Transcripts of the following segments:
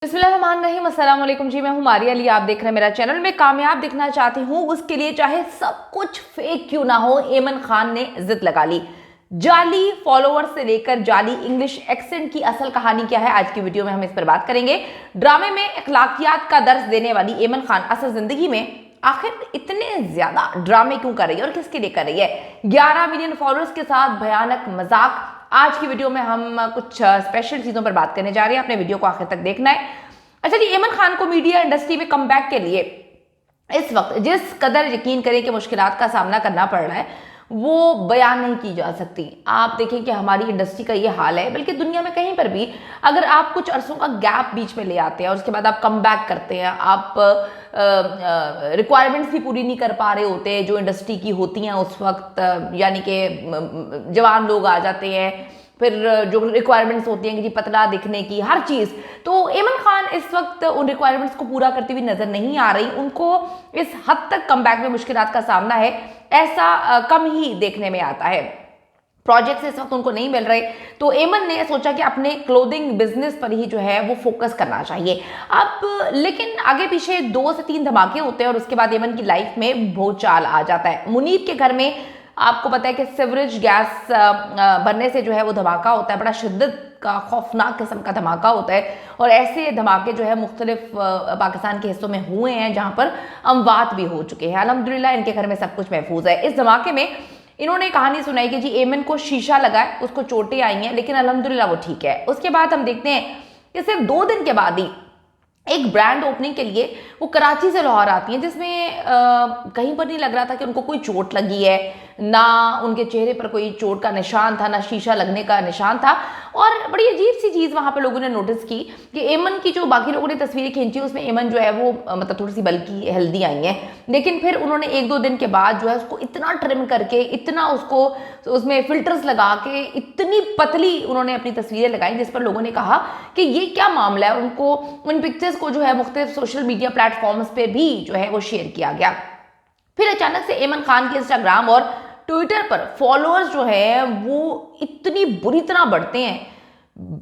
बिस्मिल्लाहिर्रहमानिर्रहीम, अस्सलाम वालेकुम जी। मैं हूँ मारिया अली, आप देख रहे हैं मेरा चैनल। मैं कामयाब दिखना चाहती हूँ, उसके लिए चाहे सब कुछ फेक क्यों ना हो, ऐमन खान ने जिद लगा ली। जाली फॉलोअर्स से लेकर जाली इंग्लिश एक्सेंट की असल कहानी क्या है, आज की वीडियो में हम इस पर बात करेंगे। ड्रामे में अखलाकियात का दर्स देने वाली ऐमन खान असल जिंदगी में आखिर इतने ज्यादा ड्रामे क्यों कर रही है और किसके लिए कर रही है। 11 मिलियन फॉलोअर्स के साथ भयानक मजाक। आज की वीडियो में हम कुछ स्पेशल चीजों पर बात करने जा रहे हैं, अपने वीडियो को आखिर तक देखना है। अच्छा जी, ऐमन खान को मीडिया इंडस्ट्री में कमबैक के लिए इस वक्त जिस कदर यकीन करें कि मुश्किलात का सामना करना पड़ रहा है, वो बयान नहीं की जा सकती। आप देखें कि हमारी इंडस्ट्री का ये हाल है, बल्कि दुनिया में कहीं पर भी अगर आप कुछ अरसों का गैप बीच में ले आते हैं और उसके बाद आप कम बैक करते हैं, आप रिक्वायरमेंट्स भी पूरी नहीं कर पा रहे होते जो इंडस्ट्री की होती हैं उस वक्त, यानी कि जवान लोग आ जाते हैं, फिर जो रिक्वायरमेंट्स होती हैं कि जी पतला दिखने की हर चीज़, तो ऐमन खान इस वक्त उन रिक्वायरमेंट्स को पूरा करती हुई नजर नहीं आ रही। उनको इस हद तक कमबैक में मुश्किलात का सामना है, ऐसा कम ही देखने में आता है। प्रोजेक्ट्स इस वक्त उनको नहीं मिल रहे, तो ऐमन ने सोचा कि अपने क्लोथिंग बिजनेस पर ही जो है वो फोकस करना चाहिए। अब लेकिन आगे पीछे 2 से 3 धमाके होते हैं और उसके बाद ऐमन की लाइफ में भूचाल आ जाता है। मुनीर के घर में आपको पता है कि सिवरेज गैस बनने से जो है वो धमाका होता है, बड़ा शिद्दत का खौफनाक किस्म का धमाका होता है। और ऐसे धमाके जो है मुख्तलिफ पाकिस्तान के हिस्सों में हुए हैं जहां पर अमवात भी हो चुके हैं। अल्हम्दुलिल्लाह इनके घर में सब कुछ महफूज है। इस धमाके में इन्होंने कहानी सुनाई कि जी ऐमन को शीशा लगा है, उसको चोटें आई हैं, लेकिन अल्हम्दुलिल्लाह वो ठीक है। उसके बाद हम देखते हैं कि सिर्फ 2 दिन के बाद ही एक ब्रांड ओपनिंग के लिए वो कराची से लाहौर आती हैं, जिसमें कहीं पर नहीं लग रहा था कि उनको कोई चोट लगी है, ना उनके चेहरे पर कोई चोट का निशान था, ना शीशा लगने का निशान था। और बड़ी अजीब सी चीज़ वहाँ पे लोगों ने नोटिस की कि ऐमन की जो बाकी लोगों ने तस्वीरें खींची उसमें ऐमन जो है वो मतलब थोड़ी सी बल्कि हेल्दी आई हैं, लेकिन फिर उन्होंने 1-2 दिन के बाद जो है उसको इतना ट्रिम करके, इतना उसको उसमें फिल्टर्स लगा के इतनी पतली उन्होंने अपनी तस्वीरें लगाई, जिस पर लोगों ने कहा कि ये क्या मामला है। उनको उन पिक्चर्स को जो है मुख्तलिफ सोशल मीडिया प्लेटफॉर्म्स पे भी जो है वो शेयर किया गया। फिर अचानक से ऐमन खान के इंस्टाग्राम और ट्विटर पर फॉलोअर्स जो है वो इतनी बुरी तरह बढ़ते हैं,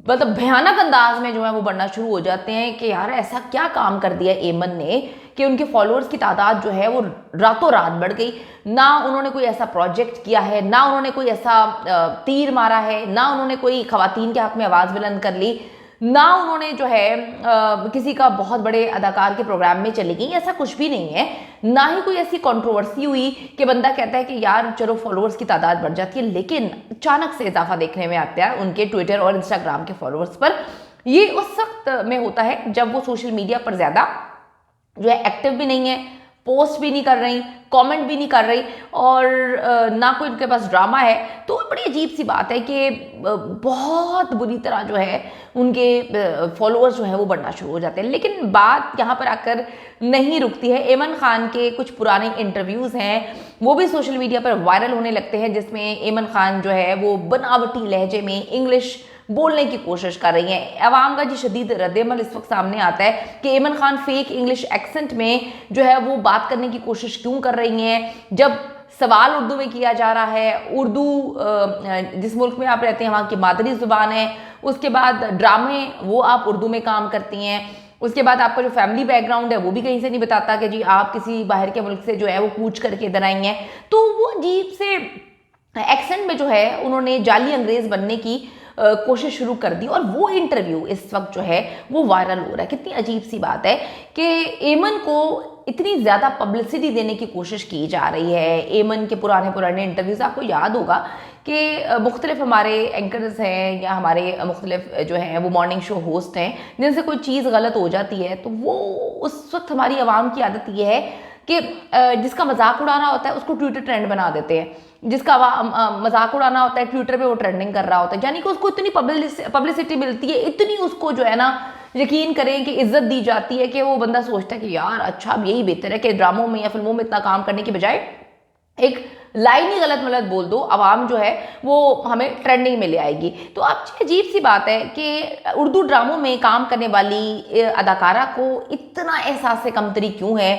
मतलब भयानक अंदाज में जो है वो बढ़ना शुरू हो जाते हैं कि यार ऐसा क्या काम कर दिया ऐमन ने कि उनके फॉलोअर्स की तादाद जो है वो रातों रात बढ़ गई। ना उन्होंने कोई ऐसा प्रोजेक्ट किया है, ना उन्होंने कोई ऐसा तीर मारा है, ना उन्होंने कोई खवातीन के हक में आवाज़ बुलंद कर ली, ना उन्होंने जो है किसी का बहुत बड़े अदाकार के प्रोग्राम में चली गई, ऐसा कुछ भी नहीं है। ना ही कोई ऐसी कंट्रोवर्सी हुई कि बंदा कहता है कि यार चलो फॉलोअर्स की तादाद बढ़ जाती है, लेकिन अचानक से इजाफा देखने में आता है उनके ट्विटर और इंस्टाग्राम के फॉलोअर्स पर। ये उस वक्त में होता है जब वो सोशल मीडिया पर ज़्यादा जो है एक्टिव भी नहीं है, पोस्ट भी नहीं कर रही, कमेंट भी नहीं कर रही, और ना कोई उनके पास ड्रामा है। तो बड़ी अजीब सी बात है कि बहुत बुरी तरह जो है उनके फॉलोअर्स जो है वो बढ़ना शुरू हो जाते हैं। लेकिन बात यहाँ पर आकर नहीं रुकती है। ऐमन खान के कुछ पुराने इंटरव्यूज़ हैं, वो भी सोशल मीडिया पर वायरल होने लगते हैं, जिसमें ऐमन खान जो है वो बनावटी लहजे में इंग्लिश बोलने की कोशिश कर रही हैं। अवाम का जी शदीद रद्दअमल इस वक्त सामने आता है कि Ayman Khan fake English accent में जो है वो बात करने की कोशिश क्यों कर रही हैं। जब सवाल उर्दू में किया जा रहा है, उर्दू जिस मुल्क में आप रहते हैं वहाँ की मादरी ज़ुबान है, उसके बाद ड्रामे वो आप उर्दू में काम करती हैं, उसके बाद आपका जो फैमिली बैकग्राउंड है वो भी कहीं से नहीं बताता कि जी आप किसी बाहर के मुल्क से जो है वो कूच करके इधर आई हैं। तो वो अजीब से एक्सेंट में जो है उन्होंने जाली अंग्रेज़ बनने की कोशिश शुरू कर दी, और वो इंटरव्यू इस वक्त जो है वो वायरल हो रहा है। कितनी अजीब सी बात है कि ऐमन को इतनी ज़्यादा पब्लिसिटी देने की कोशिश की जा रही है। ऐमन के पुराने इंटरव्यूज़ आपको याद होगा कि मुख्तलिफ हमारे एंकर्स हैं या हमारे मुख्तलिफ जो हैं वो मॉर्निंग शो होस्ट हैं, जिनसे कोई चीज़ गलत हो जाती है तो वो उस वक्त हमारी आवाम की आदत ये है कि जिसका मजाक उड़ाना होता है उसको ट्विटर ट्रेंड बना देते हैं, जिसका मजाक उड़ाना होता है ट्विटर पे वो ट्रेंडिंग कर रहा होता है, यानी कि उसको इतनी पब्लिसिटी मिलती है, इतनी उसको जो है ना यकीन करें कि इज्जत दी जाती है कि वो बंदा सोचता है कि यार अच्छा अब यही बेहतर है कि ड्रामों में या फिल्मों में इतना काम करने की बजाय एक लाइन ही गलत मलत बोल दो, आवाम जो है वो हमें ट्रेंडिंग में ले आएगी। तो अब अजीब सी बात है कि उर्दू ड्रामों में काम करने वाली अदाकारा को इतना एहसास कमतरी क्यों है।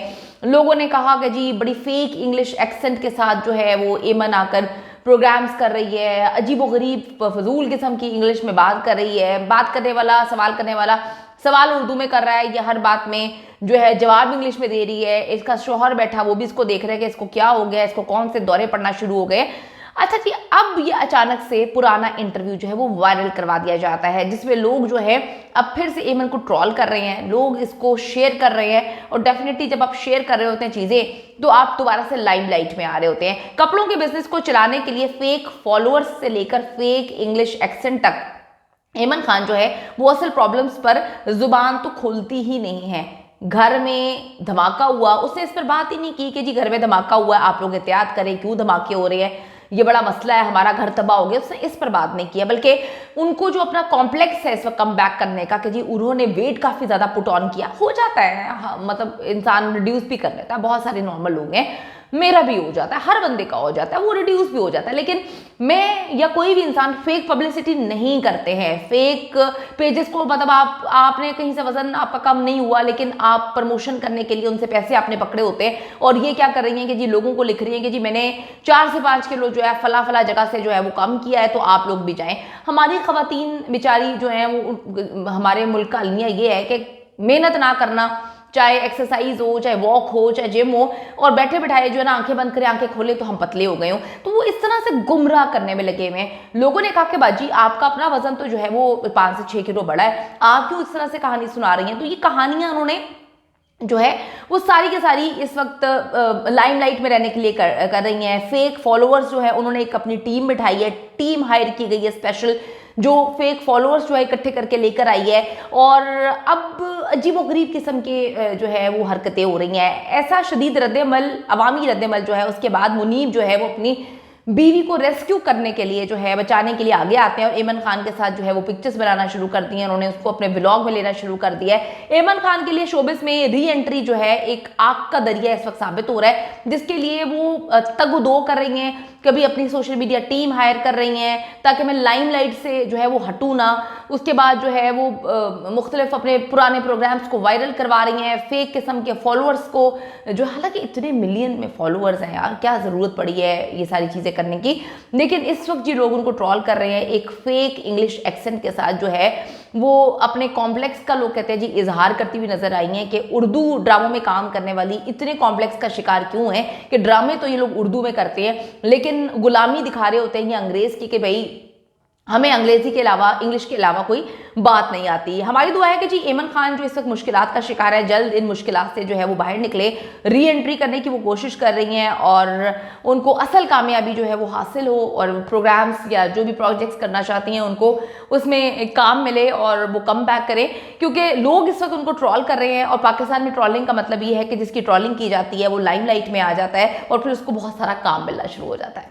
लोगों ने कहा कि जी बड़ी फेक इंग्लिश एक्सेंट के साथ जो है वो ऐमन आकर प्रोग्राम्स कर रही है, अजीब व गरीब फजूल किस्म की इंग्लिश में बात कर रही है, बात करने वाला, सवाल करने वाला सवाल उर्दू में कर रहा है, या हर बात में जो है जवाब इंग्लिश में दे रही है। इसका शौहर बैठा, वो भी इसको देख रहा है कि इसको क्या हो गया, इसको कौन से दौरे पड़ना शुरू हो गए। अच्छा जी, अब ये अचानक से पुराना इंटरव्यू जो है वो वायरल करवा दिया जाता है, जिसमें लोग जो है अब फिर से एमन को ट्रोल कर रहे हैं, लोग इसको शेयर कर रहे हैं। और डेफिनेटली जब आप शेयर कर रहे होते हैं चीज़ें, तो आप दोबारा से लाइमलाइट में आ रहे होते हैं। कपड़ों के बिजनेस को चलाने के लिए फेक फॉलोअर्स से लेकर फेक इंग्लिश एक्सेंट तक एमन खान जो है वो असल प्रॉब्लम्स पर जुबान तो खोलती ही नहीं है। घर में धमाका हुआ, उसने इस पर बात ही नहीं की कि जी घर में धमाका हुआ है, आप लोग एहतियात करें, क्यों धमाके हो रहे हैं, ये बड़ा मसला है, हमारा घर तबाह हो गया। उसने इस पर बात नहीं किया, बल्कि उनको जो अपना कॉम्प्लेक्स है इस वक्त कम बैक करने का कि जी उन्होंने वेट काफ़ी ज़्यादा पुट ऑन किया, हो जाता है। हाँ, मतलब इंसान रिड्यूस भी कर लेता है, बहुत सारे नॉर्मल लोग हैं, मेरा भी हो जाता है, हर बंदे का हो जाता है, वो रिड्यूस भी हो जाता है। लेकिन मैं या कोई भी इंसान फेक पब्लिसिटी नहीं करते हैं। फेक पेजेस को मतलब आपने कहीं से वजन आपका कम नहीं हुआ, लेकिन आप प्रमोशन करने के लिए उनसे पैसे आपने पकड़े होते हैं, और ये क्या कर रही हैं कि जी लोगों को लिख रही हैं कि जी मैंने 4 से 5 किलो जो है फला फला जगह से जो है वो कम किया है, तो आप लोग भी जाएं। हमारी खवातीन बेचारी जो है वो, हमारे मुल्क का अलमिया ये है कि मेहनत ना करना, चाहे एक्सरसाइज हो, चाहे वॉक हो, चाहे जिम हो, और बैठे बैठाए जो है ना आंखें बंद करें आंखें खोले तो हम पतले हो गए हो। तो वो इस तरह से गुमराह करने में लगे हुए हैं। लोगों ने कहा कि बाजी आपका अपना वजन तो जो है वो 5 से 6 किलो बढ़ा है, आप क्यों इस तरह से कहानी सुना रही हैं। तो ये कहानियां उन्होंने जो है वो सारी की सारी इस वक्त लाइमलाइट में रहने के लिए कर रही हैं। फेक फॉलोअर्स जो है उन्होंने एक अपनी टीम बिठाई है, टीम हायर की गई है स्पेशल, जो फेक फॉलोअर्स जो है इकट्ठे करके लेकर आई है। और अब अजीबोगरीब किस्म के जो है वो हरकतें हो रही हैं। ऐसा शदीद रद्दमल, अवामी रद्दमल जो है, उसके बाद मुनीब जो है वो अपनी बीवी को रेस्क्यू करने के लिए जो है बचाने के लिए आगे आते हैं, और एमन खान के साथ जो है वो पिक्चर्स बनाना शुरू कर दी हैं। उन्होंने उसको अपने व्लॉग में लेना शुरू कर दिया है। एमन खान के लिए शोबिस में री एंट्री जो है एक आग का दरिया इस वक्त साबित हो रहा है, जिसके लिए वो तगदो कर रही हैं। कभी अपनी सोशल मीडिया टीम हायर कर रही हैं ताकि मैं लाइमलाइट से जो है वो हटूँ ना। उसके बाद जो है वो मुख्तलिफ अपने पुराने प्रोग्राम्स को वायरल करवा रही हैं, फेक किस्म के फॉलोअर्स को, जो हालांकि इतने मिलियन में फॉलोअर्स हैं यार, क्या ज़रूरत पड़ी है ये सारी चीज़ें करने की। लेकिन इस वक्त जो लोग उनको ट्रोल कर रहे हैं एक फेक इंग्लिश एक्सेंट के साथ, जो है वो अपने कॉम्प्लेक्स का, लोग कहते हैं जी, इजहार करती हुई नजर आई हैं कि उर्दू ड्रामों में काम करने वाली इतने कॉम्प्लेक्स का शिकार क्यों है कि ड्रामे तो ये लोग उर्दू में करते हैं, लेकिन गुलामी दिखा रहे होते हैं ये अंग्रेज की कि भाई हमें अंग्रेजी के अलावा, इंग्लिश के अलावा कोई बात नहीं आती। हमारी दुआ है कि जी एमन खान जो इस वक्त मुश्किलात का शिकार है, जल्द इन मुश्किलात से जो है वो बाहर निकले। री एंट्री करने की वो कोशिश कर रही हैं और उनको असल कामयाबी जो है वो हासिल हो, और प्रोग्राम्स या जो भी प्रोजेक्ट्स करना चाहती हैं उनको उसमें काम मिले और वो कम बैक करें। क्योंकि लोग इस वक्त उनको ट्रोल कर रहे हैं, और पाकिस्तान में ट्रोलिंग का मतलब ये है कि जिसकी ट्रोलिंग की जाती है वो लाइमलाइट में आ जाता है और फिर उसको बहुत सारा काम मिलना शुरू हो जाता है।